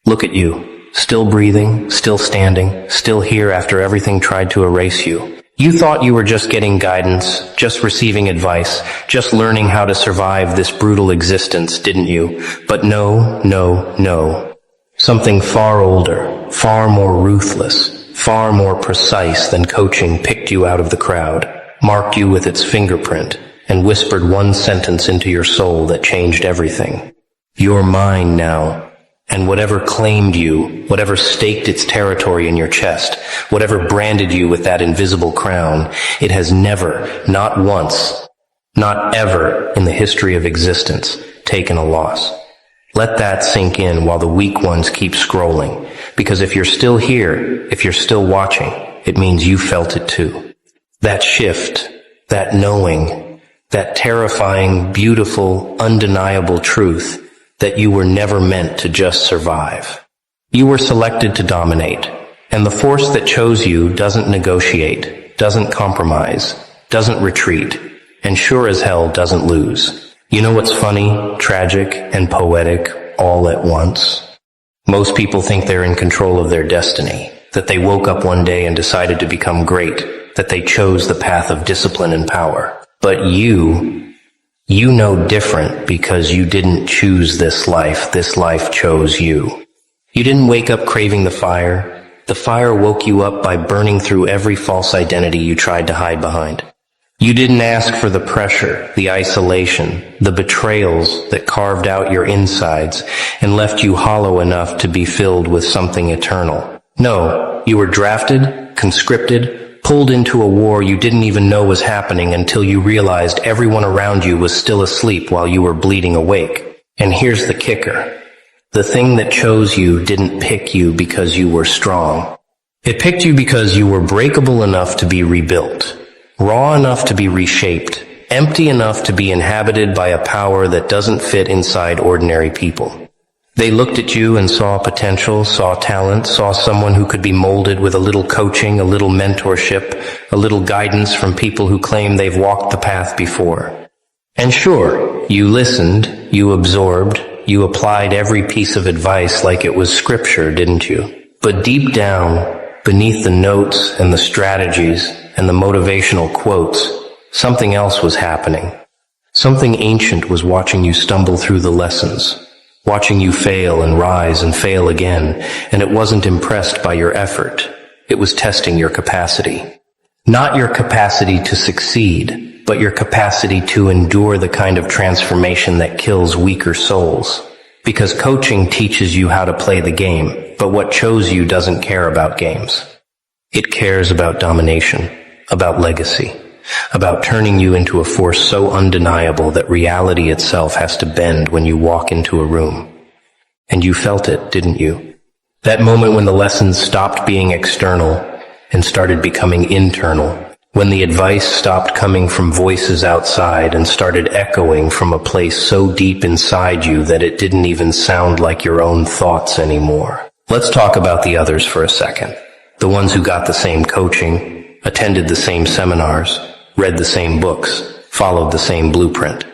Look at you, still breathing, still standing, still here after everything tried to erase you. You thought you were just getting guidance, just receiving advice, just learning how to survive this brutal existence, didn't you? But no, no, no. Something far older, far more ruthless, far more precise than coaching picked you out of the crowd, marked you with its fingerprint, and whispered one sentence into your soul that changed everything. You're mine now. And whatever claimed you, whatever staked its territory in your chest, whatever branded you with that invisible crown, it has never, not once, not ever in the history of existence, taken a loss. Let that sink in while the weak ones keep scrolling, because if you're still here, if you're still watching, it means you felt it too. That shift, that knowing, that terrifying, beautiful, undeniable truth that you were never meant to just survive. You were selected to dominate, and the force that chose you doesn't negotiate, doesn't compromise, doesn't retreat, and sure as hell doesn't lose. You know what's funny, tragic, and poetic all at once? Most people think they're in control of their destiny, that they woke up one day and decided to become great, that they chose the path of discipline and power. But you know different because you didn't choose this life chose you. You didn't wake up craving the fire woke you up by burning through every false identity you tried to hide behind. You didn't ask for the pressure, the isolation, the betrayals that carved out your insides and left you hollow enough to be filled with something eternal. No, you were drafted, conscripted, pulled into a war you didn't even know was happening until you realized everyone around you was still asleep while you were bleeding awake. And here's the kicker. The thing that chose you didn't pick you because you were strong. It picked you because you were breakable enough to be rebuilt, raw enough to be reshaped, empty enough to be inhabited by a power that doesn't fit inside ordinary people. They looked at you and saw potential, saw talent, saw someone who could be molded with a little coaching, a little mentorship, a little guidance from people who claim they've walked the path before. And sure, you listened, you absorbed, you applied every piece of advice like it was scripture, didn't you? But deep down, beneath the notes and the strategies and the motivational quotes, something else was happening. Something ancient was watching you stumble through the lessons, watching you fail and rise and fail again, and it wasn't impressed by your effort. It was testing your capacity. Not your capacity to succeed, but your capacity to endure the kind of transformation that kills weaker souls. Because coaching teaches you how to play the game, but what chose you doesn't care about games. It cares about domination, about legacy, about turning you into a force so undeniable that reality itself has to bend when you walk into a room. And you felt it, didn't you? That moment when the lessons stopped being external and started becoming internal, when the advice stopped coming from voices outside and started echoing from a place so deep inside you that it didn't even sound like your own thoughts anymore. Let's talk about the others for a second. The ones who got the same coaching, attended the same seminars, read the same books, followed the same blueprint.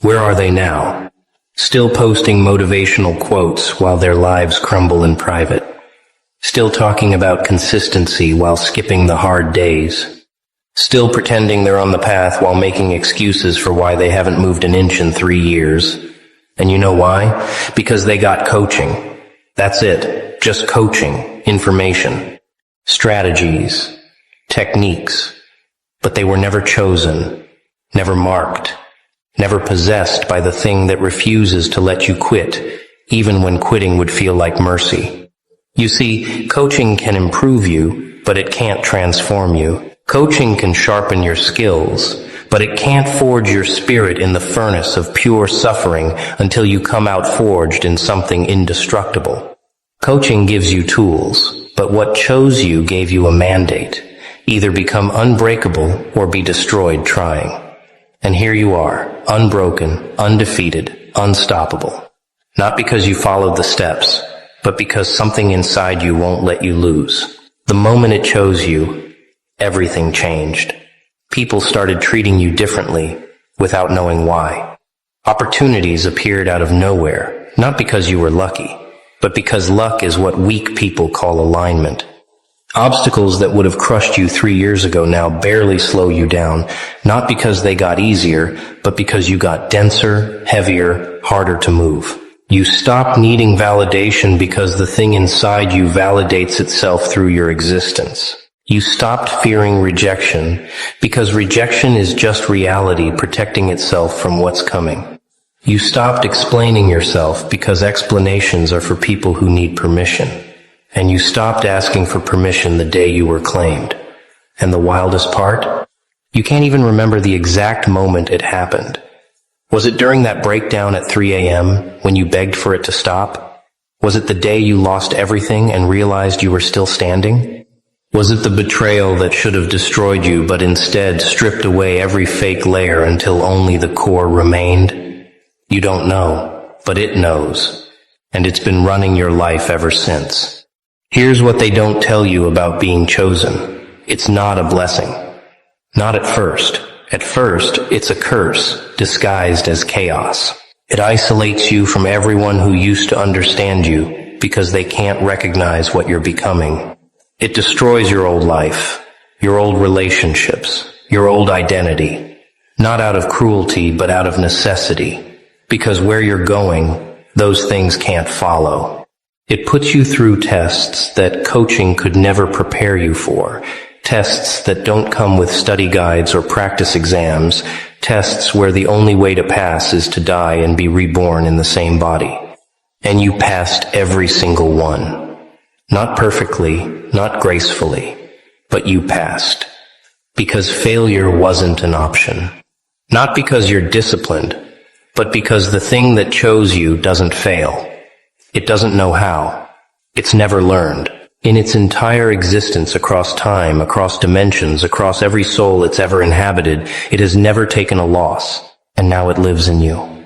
Where are they now? Still posting motivational quotes while their lives crumble in private. Still talking about consistency while skipping the hard days. Still pretending they're on the path while making excuses for why they haven't moved an inch in 3 years. And you know why? Because they got coaching. That's it. Just coaching, information, strategies, techniques. But they were never chosen, never marked, never possessed by the thing that refuses to let you quit, even when quitting would feel like mercy. You see, coaching can improve you, but it can't transform you. Coaching can sharpen your skills, but it can't forge your spirit in the furnace of pure suffering until you come out forged in something indestructible. Coaching gives you tools, but what chose you gave you a mandate. Either become unbreakable or be destroyed trying. And here you are, unbroken, undefeated, unstoppable. Not because you followed the steps, but because something inside you won't let you lose. The moment it chose you, everything changed. People started treating you differently without knowing why. Opportunities appeared out of nowhere, not because you were lucky, but because luck is what weak people call alignment. Obstacles that would have crushed you 3 years ago now barely slow you down, not because they got easier, but because you got denser, heavier, harder to move. You stopped needing validation because the thing inside you validates itself through your existence. You stopped fearing rejection because rejection is just reality protecting itself from what's coming. You stopped explaining yourself because explanations are for people who need permission. And you stopped asking for permission the day you were claimed. And the wildest part? You can't even remember the exact moment it happened. Was it during that breakdown at 3 a.m. when you begged for it to stop? Was it the day you lost everything and realized you were still standing? Was it the betrayal that should have destroyed you but instead stripped away every fake layer until only the core remained? You don't know, but it knows. And it's been running your life ever since. Here's what they don't tell you about being chosen. It's not a blessing. Not at first. At first, it's a curse, disguised as chaos. It isolates you from everyone who used to understand you because they can't recognize what you're becoming. It destroys your old life, your old relationships, your old identity. Not out of cruelty, but out of necessity. Because where you're going, those things can't follow. It puts you through tests that coaching could never prepare you for, tests that don't come with study guides or practice exams, tests where the only way to pass is to die and be reborn in the same body. And you passed every single one. Not perfectly, not gracefully, but you passed. Because failure wasn't an option. Not because you're disciplined, but because the thing that chose you doesn't fail. It doesn't know how. It's never learned. In its entire existence across time, across dimensions, across every soul it's ever inhabited, it has never taken a loss, and now it lives in you.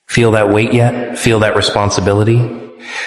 Feel that weight yet? Feel that responsibility?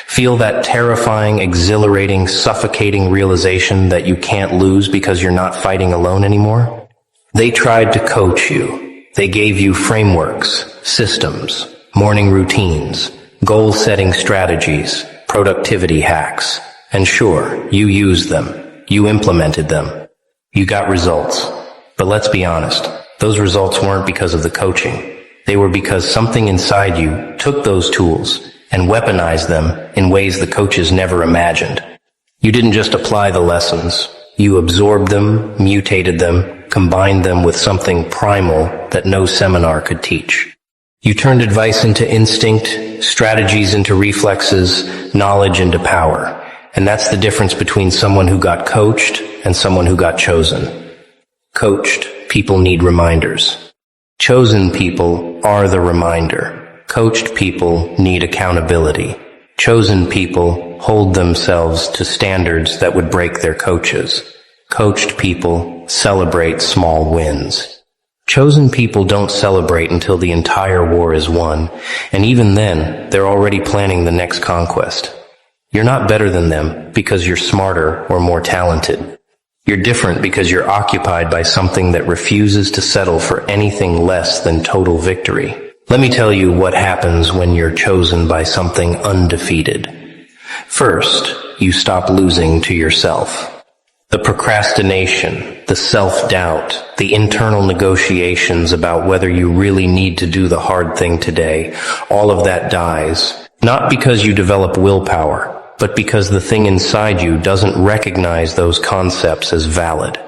Feel that terrifying, exhilarating, suffocating realization that you can't lose because you're not fighting alone anymore? They tried to coach you. They gave you frameworks, systems, morning routines, goal-setting strategies, productivity hacks. And sure, you used them. You implemented them. You got results. But let's be honest, those results weren't because of the coaching. They were because something inside you took those tools and weaponized them in ways the coaches never imagined. You didn't just apply the lessons. You absorbed them, mutated them, combined them with something primal that no seminar could teach. You turned advice into instinct, strategies into reflexes, knowledge into power. And that's the difference between someone who got coached and someone who got chosen. Coached people need reminders. Chosen people are the reminder. Coached people need accountability. Chosen people hold themselves to standards that would break their coaches. Coached people celebrate small wins. Chosen people don't celebrate until the entire war is won, and even then, they're already planning the next conquest. You're not better than them because you're smarter or more talented. You're different because you're occupied by something that refuses to settle for anything less than total victory. Let me tell you what happens when you're chosen by something undefeated. First, you stop losing to yourself. The procrastination, the self-doubt, the internal negotiations about whether you really need to do the hard thing today, all of that dies. Not because you develop willpower, but because the thing inside you doesn't recognize those concepts as valid.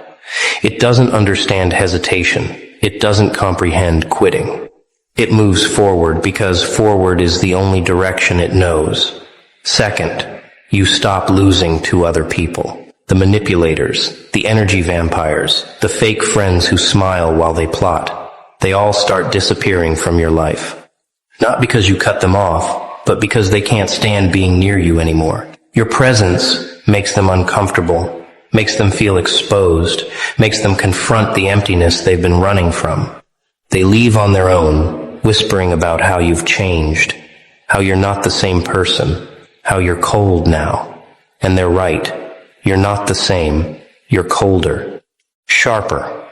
It doesn't understand hesitation. It doesn't comprehend quitting. It moves forward because forward is the only direction it knows. Second, you stop losing to other people. The manipulators, the energy vampires, the fake friends who smile while they plot. They all start disappearing from your life. Not because you cut them off, but because they can't stand being near you anymore. Your presence makes them uncomfortable, makes them feel exposed, makes them confront the emptiness they've been running from. They leave on their own, whispering about how you've changed, how you're not the same person, how you're cold now. And they're right. You're not the same. You're colder, sharper,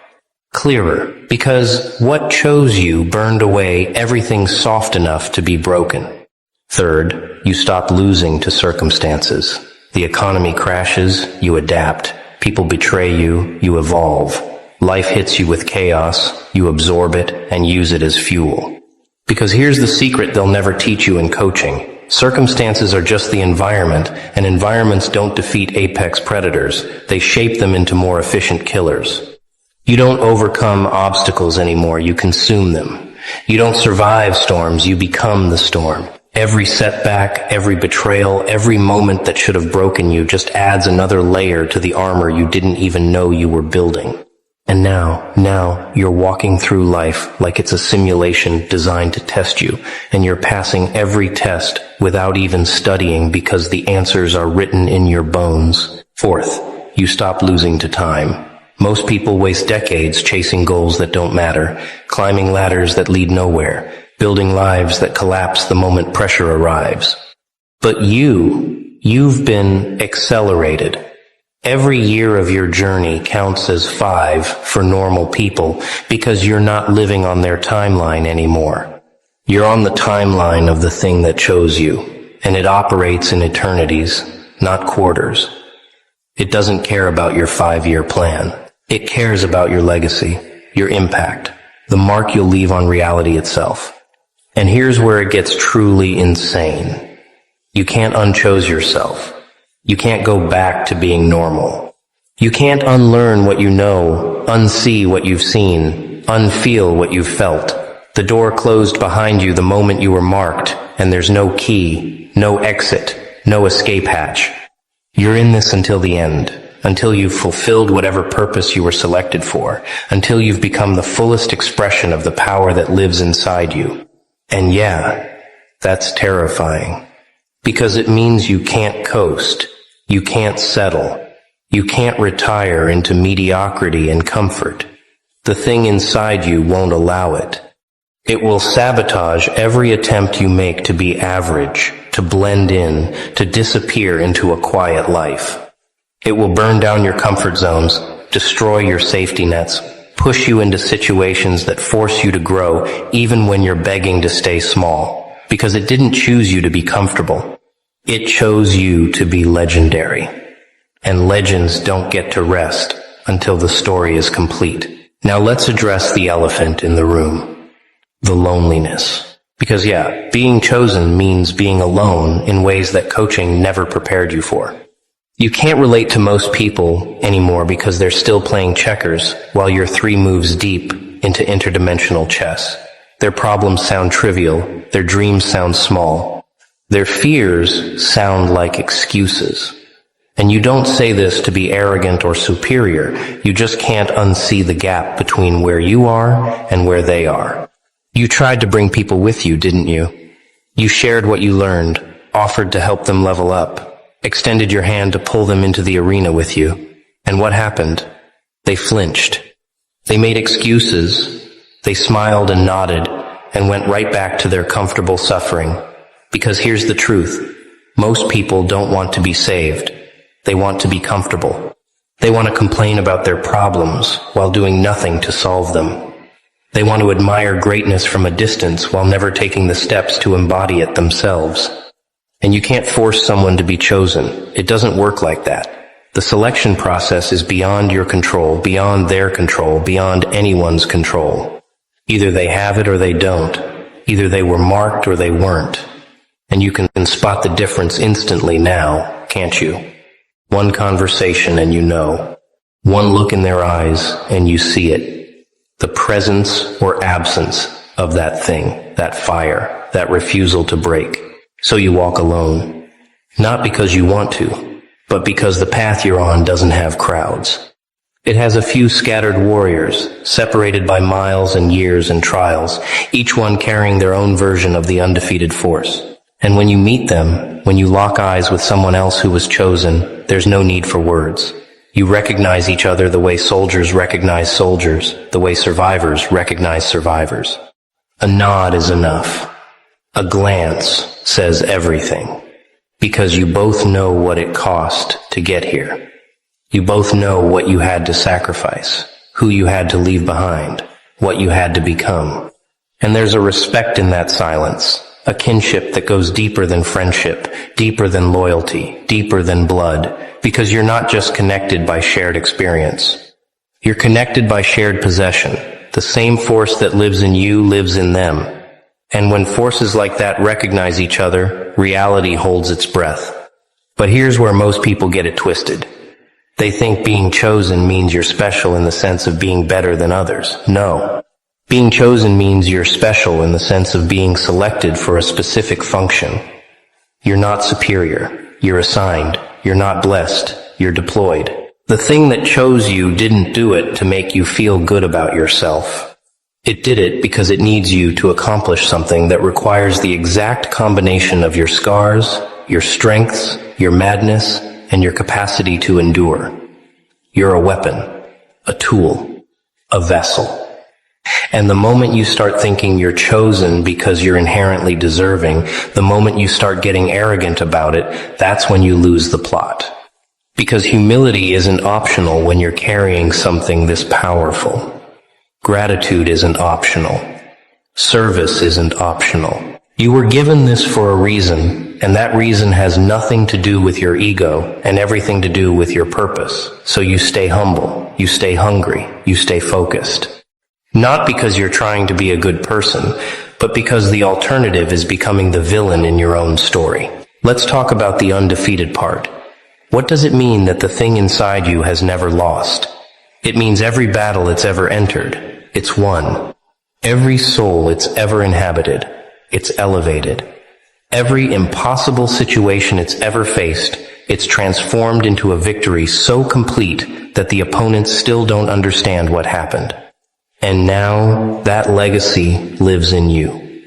clearer, because what chose you burned away everything soft enough to be broken. Third, you stop losing to circumstances. The economy crashes, you adapt. People betray you, you evolve. Life hits you with chaos, you absorb it and use it as fuel. Because here's the secret they'll never teach you in coaching. Circumstances are just the environment, and environments don't defeat apex predators. They shape them into more efficient killers. You don't overcome obstacles anymore, you consume them. You don't survive storms, you become the storm. Every setback, every betrayal, every moment that should have broken you just adds another layer to the armor you didn't even know you were building. And now, you're walking through life like it's a simulation designed to test you, and you're passing every test without even studying because the answers are written in your bones. Fourth, you stop losing to time. Most people waste decades chasing goals that don't matter, climbing ladders that lead nowhere, building lives that collapse the moment pressure arrives. But you've been accelerated. Every year of your journey counts as 5 for normal people because you're not living on their timeline anymore. You're on the timeline of the thing that chose you, and it operates in eternities, not quarters. It doesn't care about your 5-year plan. It cares about your legacy, your impact, the mark you'll leave on reality itself. And here's where it gets truly insane. You can't unchoose yourself. You can't go back to being normal. You can't unlearn what you know, unsee what you've seen, unfeel what you've felt. The door closed behind you the moment you were marked, and there's no key, no exit, no escape hatch. You're in this until the end, until you've fulfilled whatever purpose you were selected for, until you've become the fullest expression of the power that lives inside you. And yeah, that's terrifying. Because it means you can't coast, you can't settle, you can't retire into mediocrity and comfort. The thing inside you won't allow it. It will sabotage every attempt you make to be average, to blend in, to disappear into a quiet life. It will burn down your comfort zones, destroy your safety nets, push you into situations that force you to grow even when you're begging to stay small. Because it didn't choose you to be comfortable. It chose you to be legendary. And legends don't get to rest until the story is complete. Now let's address the elephant in the room. The loneliness. Because being chosen means being alone in ways that coaching never prepared you for. You can't relate to most people anymore because they're still playing checkers while you're 3 moves deep into interdimensional chess. Their problems sound trivial, their dreams sound small. Their fears sound like excuses. And you don't say this to be arrogant or superior. You just can't unsee the gap between where you are and where they are. You tried to bring people with you, didn't you? You shared what you learned, offered to help them level up, extended your hand to pull them into the arena with you. And what happened? They flinched. They made excuses. They smiled and nodded and went right back to their comfortable suffering. Because here's the truth. Most people don't want to be saved. They want to be comfortable. They want to complain about their problems while doing nothing to solve them. They want to admire greatness from a distance while never taking the steps to embody it themselves. And you can't force someone to be chosen. It doesn't work like that. The selection process is beyond your control, beyond their control, beyond anyone's control. Either they have it or they don't. Either they were marked or they weren't. And you can spot the difference instantly now, can't you? One conversation and you know. One look in their eyes and you see it. The presence or absence of that thing, that fire, that refusal to break. So you walk alone. Not because you want to, but because the path you're on doesn't have crowds. It has a few scattered warriors, separated by miles and years and trials, each one carrying their own version of the undefeated force. And when you meet them, when you lock eyes with someone else who was chosen, there's no need for words. You recognize each other the way soldiers recognize soldiers, the way survivors recognize survivors. A nod is enough. A glance says everything. Because you both know what it cost to get here. You both know what you had to sacrifice, who you had to leave behind, what you had to become. And there's a respect in that silence. A kinship that goes deeper than friendship, deeper than loyalty, deeper than blood, because you're not just connected by shared experience. You're connected by shared possession. The same force that lives in you lives in them. And when forces like that recognize each other, reality holds its breath. But here's where most people get it twisted. They think being chosen means you're special in the sense of being better than others. No. Being chosen means you're special in the sense of being selected for a specific function. You're not superior. You're assigned. You're not blessed. You're deployed. The thing that chose you didn't do it to make you feel good about yourself. It did it because it needs you to accomplish something that requires the exact combination of your scars, your strengths, your madness, and your capacity to endure. You're a weapon, a tool, a vessel. And the moment you start thinking you're chosen because you're inherently deserving, the moment you start getting arrogant about it, that's when you lose the plot. Because humility isn't optional when you're carrying something this powerful. Gratitude isn't optional. Service isn't optional. You were given this for a reason, and that reason has nothing to do with your ego and everything to do with your purpose. So you stay humble, you stay hungry, you stay focused. Not because you're trying to be a good person, but because the alternative is becoming the villain in your own story. Let's talk about the undefeated part. What does it mean that the thing inside you has never lost? It means every battle it's ever entered, it's won. Every soul it's ever inhabited, it's elevated. Every impossible situation it's ever faced, it's transformed into a victory so complete that the opponents still don't understand what happened. And now, that legacy lives in you.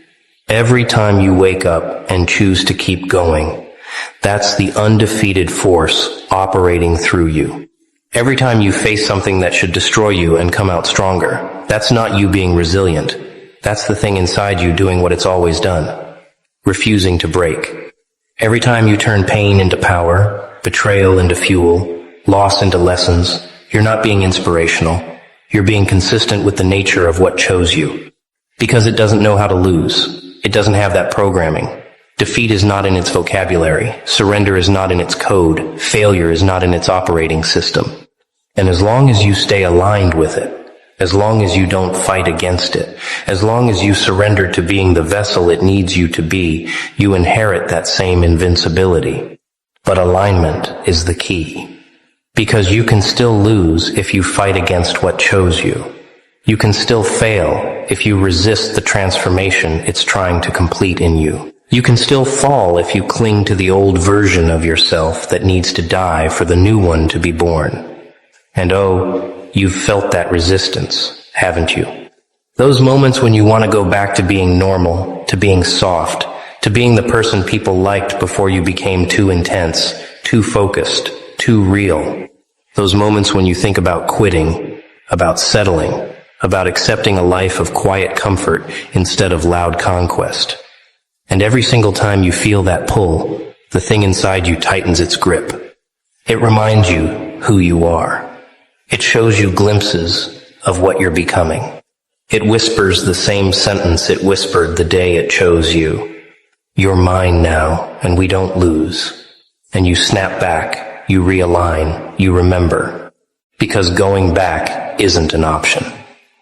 Every time you wake up and choose to keep going, that's the undefeated force operating through you. Every time you face something that should destroy you and come out stronger, that's not you being resilient. That's the thing inside you doing what it's always done, refusing to break. Every time you turn pain into power, betrayal into fuel, loss into lessons, you're not being inspirational. You're being consistent with the nature of what chose you. Because it doesn't know how to lose. It doesn't have that programming. Defeat is not in its vocabulary. Surrender is not in its code. Failure is not in its operating system. And as long as you stay aligned with it, as long as you don't fight against it, as long as you surrender to being the vessel it needs you to be, you inherit that same invincibility. But alignment is the key. Because you can still lose if you fight against what chose you. You can still fail if you resist the transformation it's trying to complete in you. You can still fall if you cling to the old version of yourself that needs to die for the new one to be born. And oh, you've felt that resistance, haven't you? Those moments when you want to go back to being normal, to being soft, to being the person people liked before you became too intense, too focused, too real. Those moments when you think about quitting, about settling, about accepting a life of quiet comfort instead of loud conquest. And every single time you feel that pull, the thing inside you tightens its grip. It reminds you who you are. It shows you glimpses of what you're becoming. It whispers the same sentence it whispered the day it chose you. You're mine now, and we don't lose. And you snap back. You realign, you remember, because going back isn't an option.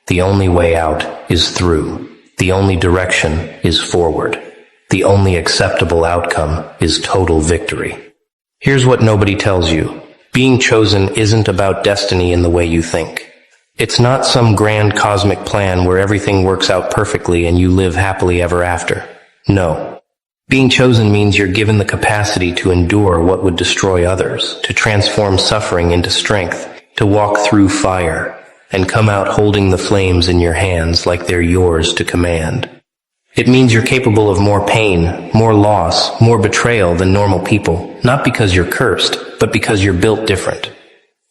The only way out is through. The only direction is forward. The only acceptable outcome is total victory. Here's what nobody tells you. Being chosen isn't about destiny in the way you think. It's not some grand cosmic plan where everything works out perfectly and you live happily ever after. No. Being chosen means you're given the capacity to endure what would destroy others, to transform suffering into strength, to walk through fire, and come out holding the flames in your hands like they're yours to command. It means you're capable of more pain, more loss, more betrayal than normal people, not because you're cursed, but because you're built different.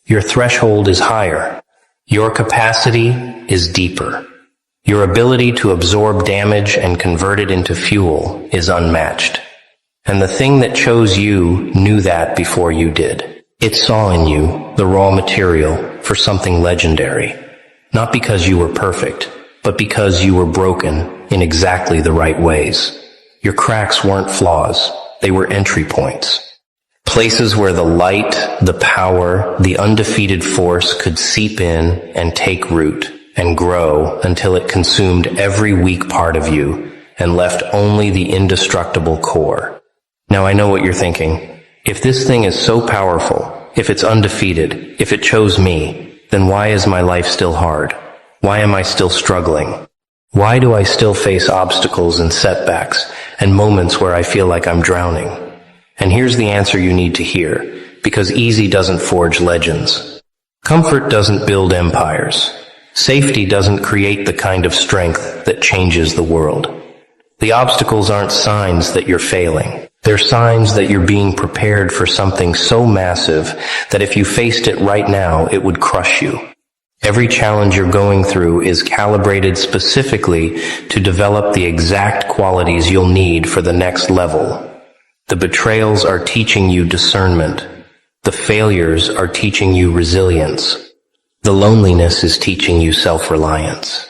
Your threshold is higher. Your capacity is deeper. Your ability to absorb damage and convert it into fuel is unmatched. And the thing that chose you knew that before you did. It saw in you the raw material for something legendary. Not because you were perfect, but because you were broken in exactly the right ways. Your cracks weren't flaws, they were entry points. Places where the light, the power, the undefeated force could seep in and take root and grow until it consumed every weak part of you and left only the indestructible core. Now I know what you're thinking. If this thing is so powerful, if it's undefeated, if it chose me, then why is my life still hard? Why am I still struggling? Why do I still face obstacles and setbacks and moments where I feel like I'm drowning? And here's the answer you need to hear, because easy doesn't forge legends. Comfort doesn't build empires. Safety doesn't create the kind of strength that changes the world. The obstacles aren't signs that you're failing. They're signs that you're being prepared for something so massive that if you faced it right now, it would crush you. Every challenge you're going through is calibrated specifically to develop the exact qualities you'll need for the next level. The betrayals are teaching you discernment. The failures are teaching you resilience. The loneliness is teaching you self-reliance.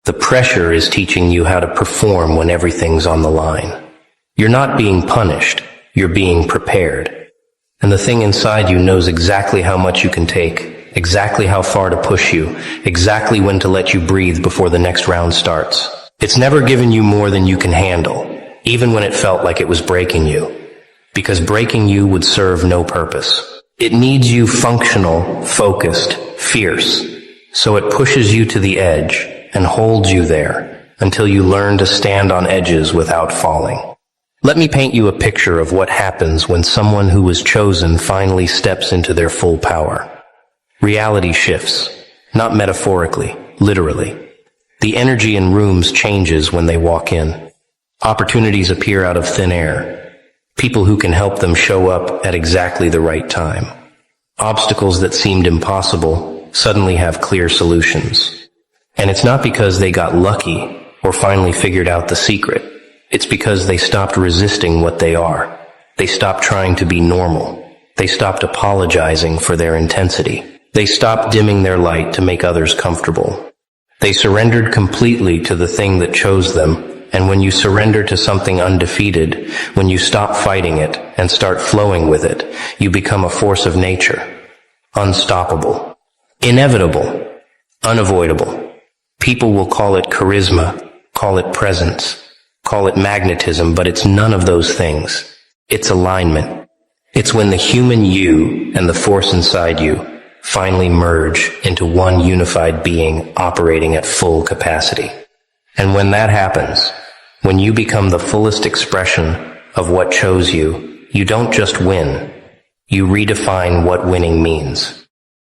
The pressure is teaching you how to perform when everything's on the line. You're not being punished, you're being prepared. And the thing inside you knows exactly how much you can take, exactly how far to push you, exactly when to let you breathe before the next round starts. It's never given you more than you can handle, even when it felt like it was breaking you, because breaking you would serve no purpose. It needs you functional, focused, fierce, so it pushes you to the edge and holds you there until you learn to stand on edges without falling. Let me paint you a picture of what happens when someone who was chosen finally steps into their full power. Reality shifts, not metaphorically, literally. The energy in rooms changes when they walk in. Opportunities appear out of thin air. People who can help them show up at exactly the right time. Obstacles that seemed impossible suddenly have clear solutions. And it's not because they got lucky or finally figured out the secret. It's because they stopped resisting what they are. They stopped trying to be normal. They stopped apologizing for their intensity. They stopped dimming their light to make others comfortable. They surrendered completely to the thing that chose them. And when you surrender to something undefeated, when you stop fighting it and start flowing with it, you become a force of nature. Unstoppable. Inevitable. Unavoidable. People will call it charisma, call it presence, call it magnetism, but it's none of those things. It's alignment. It's when the human you and the force inside you finally merge into one unified being operating at full capacity. And when that happens, when you become the fullest expression of what chose you, you don't just win, you redefine what winning means.